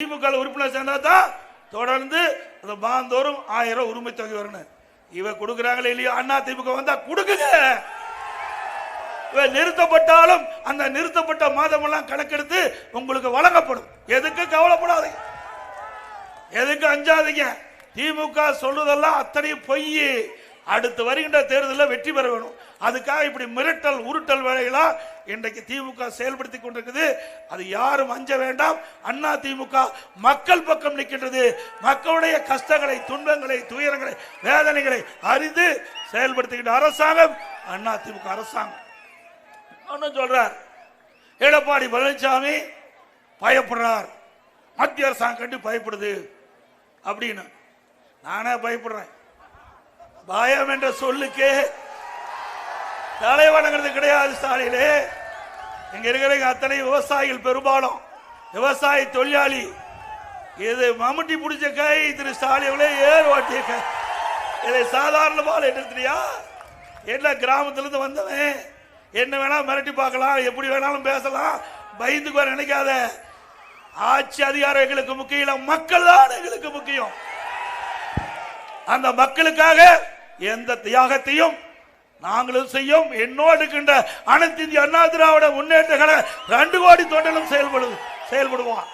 திமுக உறுப்பினர் சேர்ந்தா தான் தொடர்ந்து மாதந்தோறும் 1000 உரிமை தொகை வரணும். இவ கொடுக்குறாங்களே இல்லையோ, அண்ணா திமுக வந்தா கொடுக்குங்க. நிறுத்தப்பட்டாலும் அந்த நிறுத்தப்பட்ட மாதமெல்லாம் கணக்கெடுத்து உங்களுக்கு வழங்கப்படும். எதுக்கு கவலைப்படாதீங்க, எதுக்கு அஞ்சாதீங்க. திமுக சொல்றதெல்லாம் அத்தனையும் பொய். அடுத்து வருகின்ற தேர்தலில் வெற்றி பெற வேணும். அதுக்காக இப்படி மிரட்டல் உருட்டல் வேலைகளா இன்றைக்கு திமுக செயல்படுத்திக் கொண்டிருக்குது. அது யாரும் அஞ்ச வேண்டாம். அண்ணா திமுக மக்கள் பக்கம் நிற்கின்றது. மக்களுடைய கஷ்டங்களை, துன்பங்களை, துயரங்களை, வேதனைகளை அறிந்து செயல்படுத்துகின்ற அரசாங்கம் அண்ணா திமுக அரசாங்கம். சொல்றார் எடப்பாடி பழனிசாமி பயப்படுறார், மத்திய அரசாங்கம் கண்டு பயப்படுது அப்படின்னு. நானே பயப்படுறேன். பயம் என்ற சொல்லுக்கு தலைவணங்கிறது கிடையாது. ஸ்டாலினே, இங்க இருக்கிற அத்தனை விவசாயிகள் பெரும்பாலும் விவசாய தொழிலாளி. இது மம்முட்டி பிடிச்ச கை திரு ஸ்டாலினே ஏர் ஓட்டிய கை. இதை சாதாரணமாக எடுத்துறியா? என்ன கிராமத்திலிருந்து வந்தவன், என்ன வேணாலும் மிரட்டி பார்க்கலாம், எப்படி வேணாலும் பேசலாம், பயந்துக்கு வர நினைக்காத. ஆட்சி அதிகாரம் எங்களுக்கு முக்கியம் இல்லை, மக்கள் தான் எங்களுக்கு முக்கியம். அந்த மக்களுக்காக எந்த தியாகத்தையும் நாங்களும் செய்யும். என்னோடு இருக்கின்ற அனைத்து இந்திய அண்ணா திராவிட முன்னேற்ற கழக 2 கோடி தொண்டனும் செயல்படுவோம்.